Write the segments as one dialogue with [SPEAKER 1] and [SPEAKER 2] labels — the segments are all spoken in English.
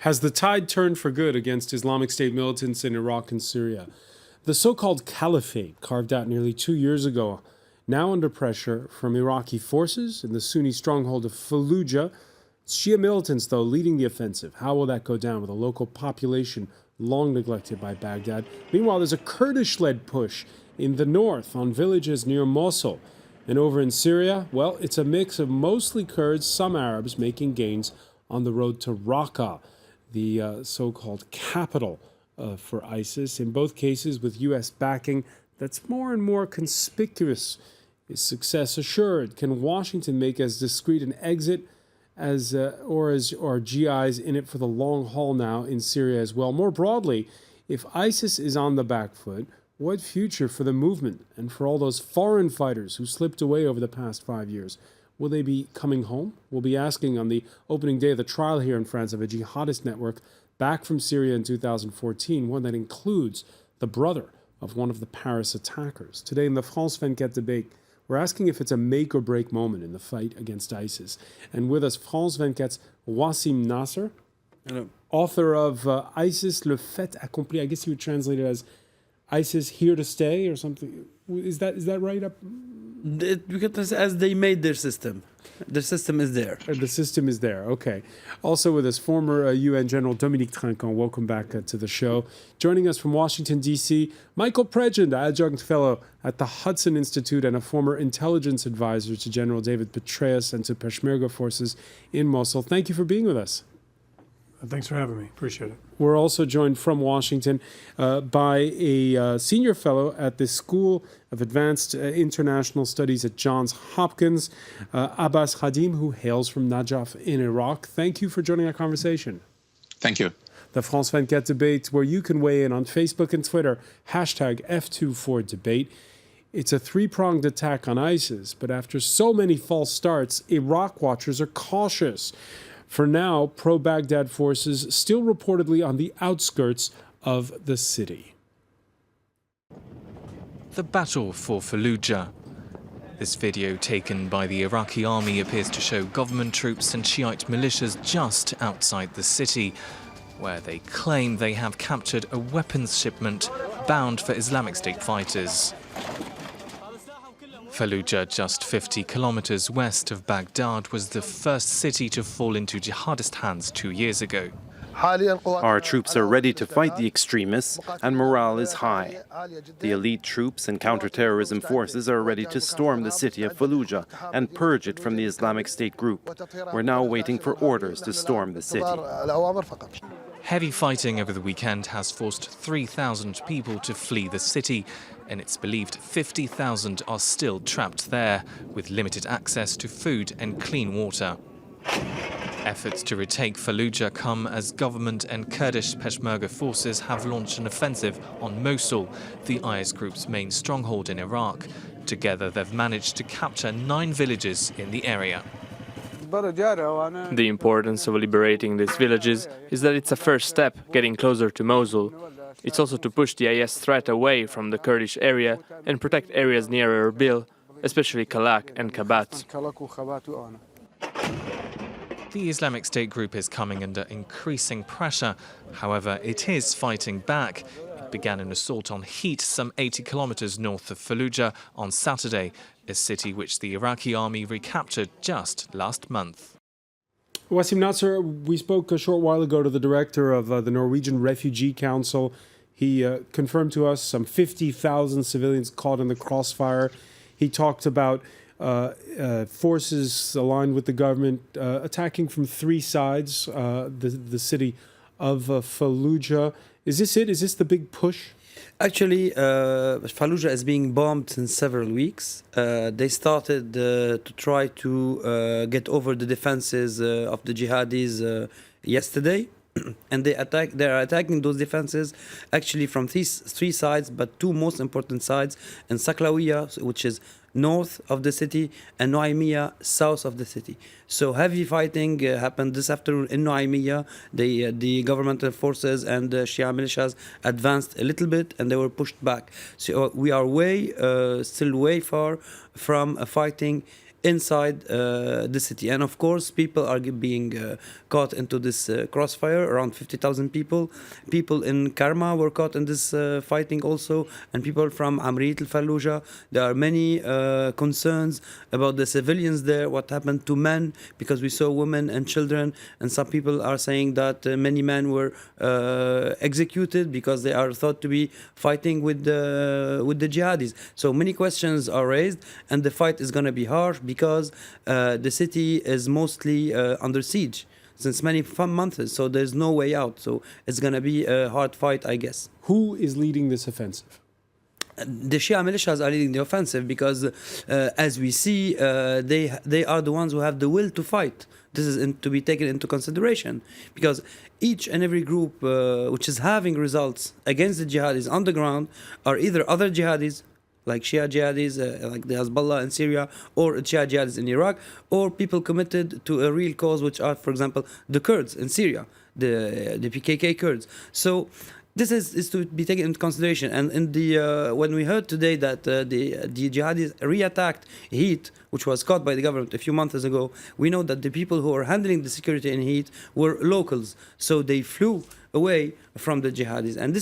[SPEAKER 1] Has the tide turned for good against Islamic State militants in Iraq and Syria? The so-called caliphate, carved out nearly 2 years ago, now under pressure from Iraqi forces in the Sunni stronghold of Fallujah. Shia militants, though, leading the offensive. How will that go down with a local population long neglected by Baghdad? Meanwhile, there's a Kurdish-led push in the north on villages near Mosul. And over in Syria, well, it's a mix of mostly Kurds, some Arabs, making gains on the road to Raqqa, the so-called capital for ISIS, in both cases with U.S. backing that's more and more conspicuous. Is success assured? Can Washington make as discreet an exit as or GIs in it for the long haul now in Syria as well? More broadly, if ISIS is on the back foot, what future for the movement and for all those foreign fighters who slipped away over the past 5 years? Will they be coming home? We'll be asking on the opening day of the trial here in France of a jihadist network back from Syria in 2014, one that includes the brother of one of the Paris attackers. Today in the France 24 debate, we're asking if it's a make-or-break moment in the fight against ISIS. And with us, France 24's Wassim Nasser, author of ISIS, le fait accompli. I guess you would translate it as ISIS here to stay or something. Is that right?
[SPEAKER 2] Because as they made their system. The system is there.
[SPEAKER 1] The system is there, okay. Also with us, former UN General Dominique Trinquant. Welcome back to the show. Joining us from Washington, D.C., Michael Pregent, adjunct fellow at the Hudson Institute and a former intelligence advisor to General David Petraeus and to Peshmerga forces in Mosul. Thank you for being with us.
[SPEAKER 3] Thanks for having me. Appreciate it.
[SPEAKER 1] We're also joined from Washington by a senior fellow at the School of Advanced International Studies at Johns Hopkins, Abbas Khadim, who hails from Najaf in Iraq. Thank you for joining our conversation.
[SPEAKER 4] Thank you.
[SPEAKER 1] The France 24 debate, where you can weigh in on Facebook and Twitter, hashtag F24debate. It's a three-pronged attack on ISIS, but after so many false starts, Iraq watchers are cautious. For now, pro-Baghdad forces still reportedly on the outskirts of the city.
[SPEAKER 5] The battle for Fallujah. This video taken by the Iraqi army appears to show government troops and Shiite militias just outside the city, where they claim they have captured a weapons shipment bound for Islamic State fighters. Fallujah, just 50 kilometers west of Baghdad, was the first city to fall into jihadist hands 2 years ago.
[SPEAKER 6] Our troops are ready to fight the extremists, and morale is high. The elite troops and counterterrorism forces are ready to storm the city of Fallujah and purge it from the Islamic State group. We're now waiting for orders to storm the city.
[SPEAKER 5] Heavy fighting over the weekend has forced 3,000 people to flee the city, and it's believed 50,000 are still trapped there, with limited access to food and clean water. Efforts to retake Fallujah come as government and Kurdish Peshmerga forces have launched an offensive on Mosul, the IS group's main stronghold in Iraq. Together, they've managed to capture 9 villages in the area.
[SPEAKER 7] The importance of liberating these villages is that it's a first step getting closer to Mosul. It's also to push the IS threat away from the Kurdish area and protect areas near Erbil, especially Kalak and Kabat.
[SPEAKER 5] The Islamic State group is coming under increasing pressure. However, it is fighting back. It began an assault on Heat, some 80 kilometers north of Fallujah, on Saturday, a city which the Iraqi army recaptured just last month.
[SPEAKER 1] Wassim Nasser, we spoke a short while ago to the director of the Norwegian Refugee Council. He confirmed to us some 50,000 civilians caught in the crossfire. He talked about forces aligned with the government attacking from 3 sides, the city of Fallujah. Is this it? Is this the big push?
[SPEAKER 2] Actually, Fallujah is being bombed since several weeks. They started to try to get over the defenses of the jihadis yesterday. And they are attacking those defenses actually from 3 sides, but 2 most important sides, in Saklawiyah, which is north of the city, and Nuaymiyah, south of the city. So heavy fighting happened this afternoon in Nuaymiyah. The governmental forces and the Shia militias advanced a little bit, and they were pushed back. So we are still way far from fighting inside the city. And of course, people are being caught into this crossfire, around 50,000 people. People in Karma were caught in this fighting also, and people from Amrit al-Fallujah. There are many concerns about the civilians there, what happened to men, because we saw women and children, and some people are saying that many men were executed because they are thought to be fighting with the jihadis. So many questions are raised, and the fight is going to be harsh because the city is mostly under siege since many months, so there's no way out. So it's going to be a hard fight, I guess.
[SPEAKER 1] Who is leading this offensive?
[SPEAKER 2] The Shia militias are leading the offensive because, as we see, they are the ones who have the will to fight. This is to be taken into consideration because each and every group which is having results against the jihadis on the ground are either other jihadis, like Shia jihadis, like the Hezbollah in Syria, or Shia jihadis in Iraq, or people committed to a real cause, which are, for example, the Kurds in Syria, the PKK Kurds. So this is to be taken into consideration. And in the when we heard today that the jihadis re-attacked Heat, which was caught by the government a few months ago, we know that the people who are handling the security in Heat were locals. So they flew away from the jihadis. And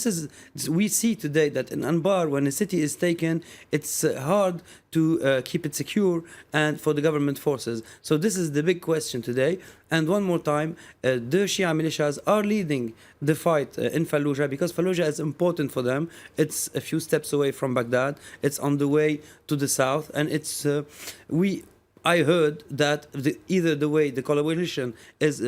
[SPEAKER 2] we see today that in Anbar, when a city is taken, it's hard to keep it secure and for the government forces. So this is the big question today. And one more time, the Shia militias are leading the fight in Fallujah because Fallujah is important for them. It's a few steps away from Baghdad. It's on the way to the south. And it's I heard that either the way the coalition is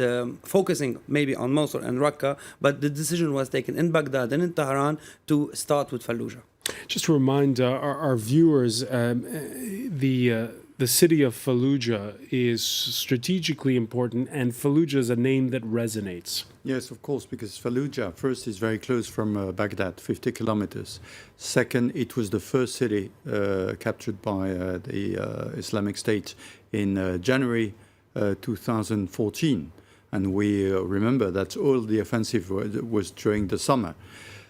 [SPEAKER 2] focusing maybe on Mosul and Raqqa, but the decision was taken in Baghdad and in Tehran to start with Fallujah.
[SPEAKER 1] Just to remind our viewers, the city of Fallujah is strategically important, and Fallujah is a name that resonates.
[SPEAKER 4] Yes, of course, because Fallujah, first, is very close from Baghdad, 50 kilometers. Second, it was the first city captured by the Islamic State in January 2014. And we remember that all the offensive was during the summer.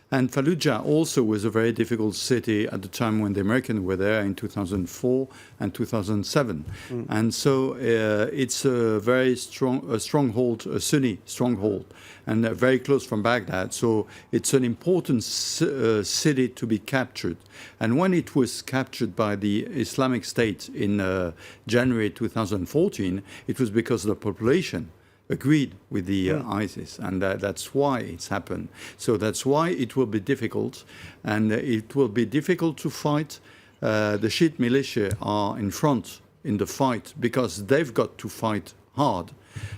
[SPEAKER 4] And Fallujah also was a very difficult city at the time when the Americans were there in 2004 and 2007. And so it's a very stronghold, a Sunni stronghold, and very close from Baghdad. So it's an important city to be captured. And when it was captured by the Islamic State in January 2014, it was because of the population agreed with the ISIS, and that's why it's happened. So that's why it will be difficult, and it will be difficult to fight. The Shiite militia are in front in the fight because they've got to fight hard.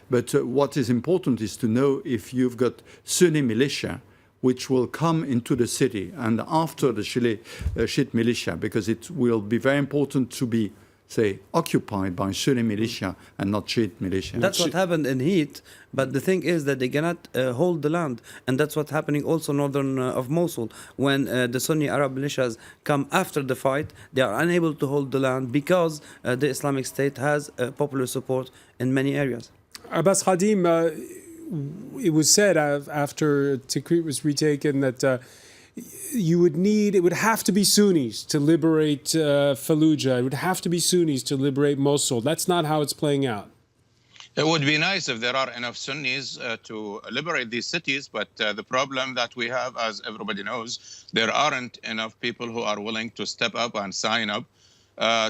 [SPEAKER 4] But what is important is to know if you've got Sunni militia which will come into the city and after the Shiite militia, because it will be very important to be occupied by Sunni militia and not Shiite militia.
[SPEAKER 2] That's what happened in Heat, but the thing is that they cannot hold the land, and that's what's happening also northern of Mosul. When the Sunni Arab militias come after the fight, they are unable to hold the land because the Islamic State has popular support in many areas.
[SPEAKER 1] Abbas Khadim, it was said after Tikrit was retaken that it would have to be Sunnis to liberate Fallujah. It would have to be Sunnis to liberate Mosul. That's not how it's playing out.
[SPEAKER 8] It would be nice if there are enough Sunnis to liberate these cities, but the problem that we have, as everybody knows, there aren't enough people who are willing to step up and sign up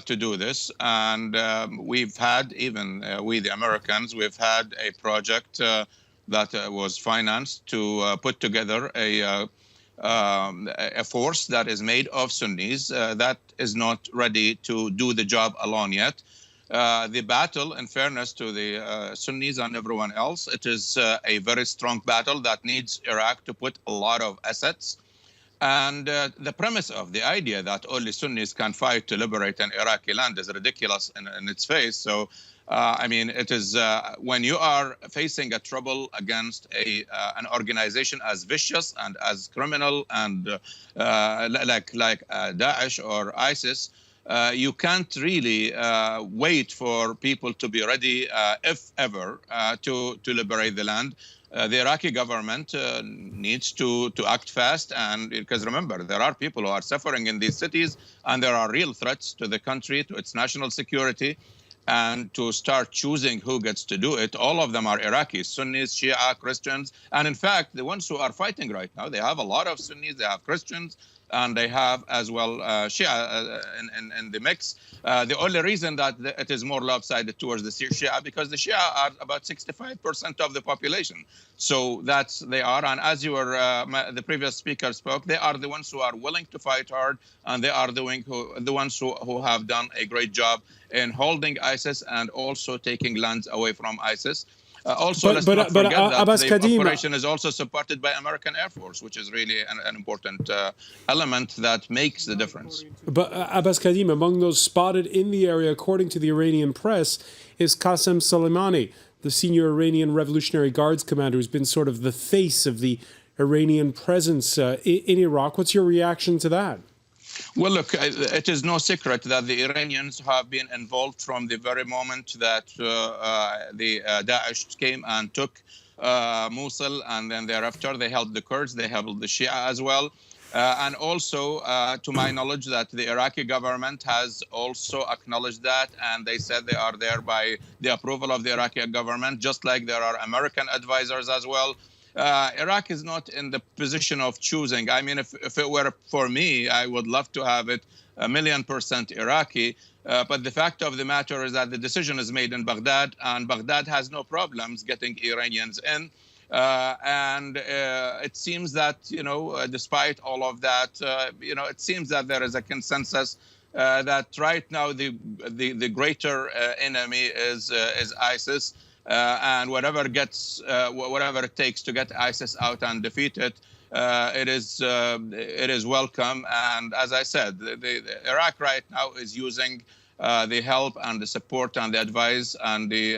[SPEAKER 8] to do this. And we've had, even we the Americans, we've had a project that was financed to put together a force that is made of Sunnis that is not ready to do the job alone yet. The battle, in fairness to the Sunnis and everyone else, it is a very strong battle that needs Iraq to put a lot of assets. And the premise of the idea that only Sunnis can fight to liberate an Iraqi land is ridiculous in its face. So, I mean, it is when you are facing a trouble against an organization as vicious and as criminal and like Daesh or ISIS, you can't really wait for people to be ready, if ever, to liberate the land. The Iraqi government needs to act fast, and because remember, there are people who are suffering in these cities, and there are real threats to the country, to its national security. and to start choosing who gets to do it. All of them are Iraqis, Sunnis, Shia, Christians. And in fact, the ones who are fighting right now, they have a lot of Sunnis, they have Christians, and they have as well Shia in the mix. The only reason that it is more lopsided towards the Shia, because the Shia are about 65% of the population. So that's they are. And as you were, the previous speaker spoke, they are the ones who are willing to fight hard, and they are the ones who have done a great job in holding ISIS and also taking lands away from ISIS. Let's not forget that
[SPEAKER 1] Abbas
[SPEAKER 8] the
[SPEAKER 1] Kadim,
[SPEAKER 8] operation is also supported by American Air Force, which is really an important element that makes the difference.
[SPEAKER 1] But Abbas Kadim, among those spotted in the area, according to the Iranian press, is Qasem Soleimani, the senior Iranian Revolutionary Guards commander, who's been sort of the face of the Iranian presence in Iraq. What's your reaction to that?
[SPEAKER 8] Well, look, it is no secret that the Iranians have been involved from the very moment that the Daesh came and took Mosul, and then thereafter they held the Kurds, they held the Shia as well. And also, to my knowledge, that the Iraqi government has also acknowledged that, and they said they are there by the approval of the Iraqi government, just like there are American advisors as well. Iraq is not in the position of choosing. I mean, if it were for me, I would love to have it 1,000,000% Iraqi. But the fact of the matter is that the decision is made in Baghdad, and Baghdad has no problems getting Iranians in. It seems that, despite all of that, it seems that there is a consensus that right now the greater enemy is ISIS. And whatever it takes to get ISIS out and defeat it, it is welcome. And as I said, the Iraq right now is using the help and the support and the advice and the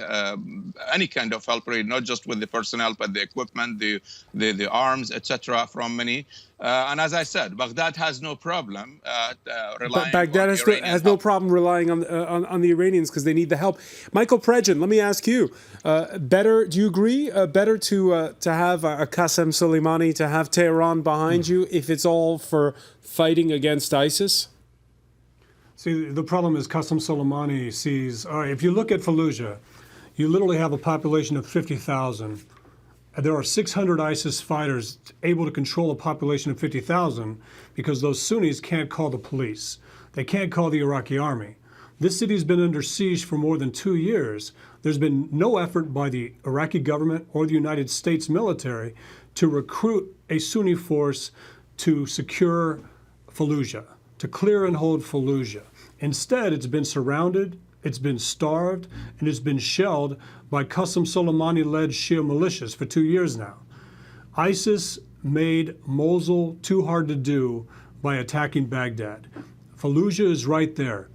[SPEAKER 8] any kind of help, really, not just with the personnel, but the equipment, the arms, etc., from many. And as I said, Baghdad has no problem relying.
[SPEAKER 1] Baghdad has no problem relying on the Iranians because they need the help. Michael Pregin, let me ask you: do you agree? Better to have a Qasem Soleimani, to have Tehran behind you, if it's all for fighting against ISIS?
[SPEAKER 3] See, the problem is Qasem Soleimani sees, all right, if you look at Fallujah, you literally have a population of 50,000. There are 600 ISIS fighters able to control a population of 50,000 because those Sunnis can't call the police. They can't call the Iraqi army. This city has been under siege for more than 2 years. There's been no effort by the Iraqi government or the United States military to recruit a Sunni force to secure Fallujah, to clear and hold Fallujah. Instead, it's been surrounded, it's been starved, and it's been shelled by Qasem Soleimani-led Shia militias for 2 years now. ISIS made Mosul too hard to do by attacking Baghdad. Fallujah is right there.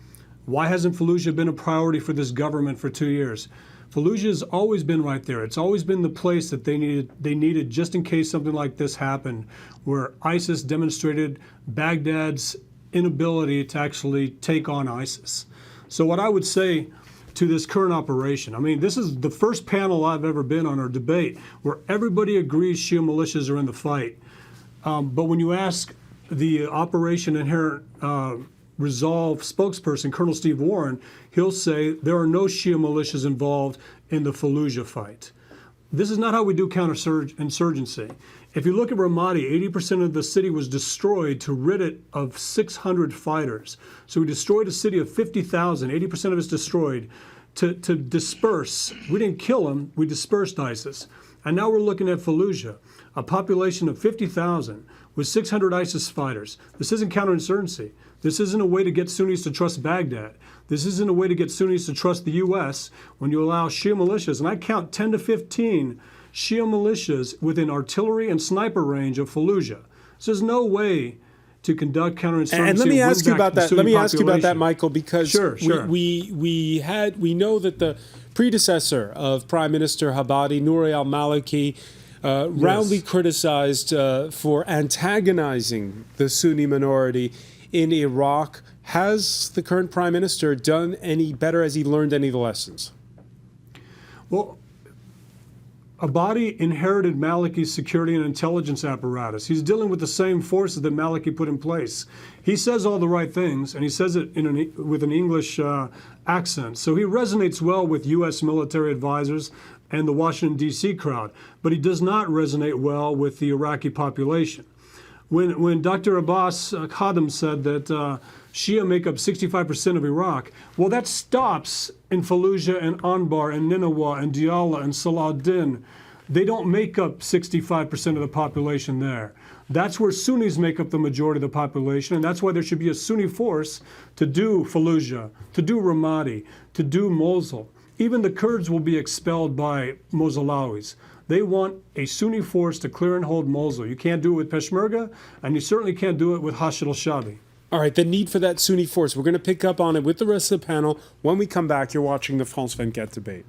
[SPEAKER 3] Why hasn't Fallujah been a priority for this government for 2 years? Fallujah has always been right there. It's always been the place that they needed just in case something like this happened, where ISIS demonstrated Baghdad's inability to actually take on ISIS. So what I would say to this current operation, I mean, this is the first panel I've ever been on or debate where everybody agrees Shia militias are in the fight. But when you ask the Operation Inherent Resolve spokesperson, Colonel Steve Warren, he'll say there are no Shia militias involved in the Fallujah fight. This is not how we do counterinsurgency. If you look at Ramadi, 80% of the city was destroyed to rid it of 600 fighters. So we destroyed a city of 50,000, 80% of it's destroyed, to disperse. We didn't kill them, we dispersed ISIS. And now we're looking at Fallujah, a population of 50,000 with 600 ISIS fighters. This isn't counterinsurgency. This isn't a way to get Sunnis to trust Baghdad. This isn't a way to get Sunnis to trust the U.S. when you allow Shia militias, and I count 10 to 15 Shia militias within artillery and sniper range of Fallujah. So there's no way to conduct counterinsurgency.
[SPEAKER 1] And let me ask you about that. Let me ask you about that, Michael, because
[SPEAKER 3] sure.
[SPEAKER 1] we know that the predecessor of Prime Minister Habadi, Nouri al-Maliki, roundly criticized for antagonizing the Sunni minority in Iraq. Has the current Prime Minister done any better? Has he learned any of the lessons?
[SPEAKER 3] Well, Abadi inherited Maliki's security and intelligence apparatus. He's dealing with the same forces that Maliki put in place. He says all the right things, and he says it with an English accent. So he resonates well with U.S. military advisors and the Washington, D.C. crowd, but he does not resonate well with the Iraqi population. When Dr. Abbas Khadim said that Shia make up 65% of Iraq, well, that stops in Fallujah and Anbar and Nineveh and Diyala and Salahuddin. They don't make up 65% of the population there. That's where Sunnis make up the majority of the population, and that's why there should be a Sunni force to do Fallujah, to do Ramadi, to do Mosul. Even the Kurds will be expelled by Mosulawis. They want a Sunni force to clear and hold Mosul. You can't do it with Peshmerga, and you certainly can't do it with Hashid al-Shabi.
[SPEAKER 1] All right, the need for that Sunni force. We're going to pick up on it with the rest of the panel when we come back. You're watching the France 24 debate.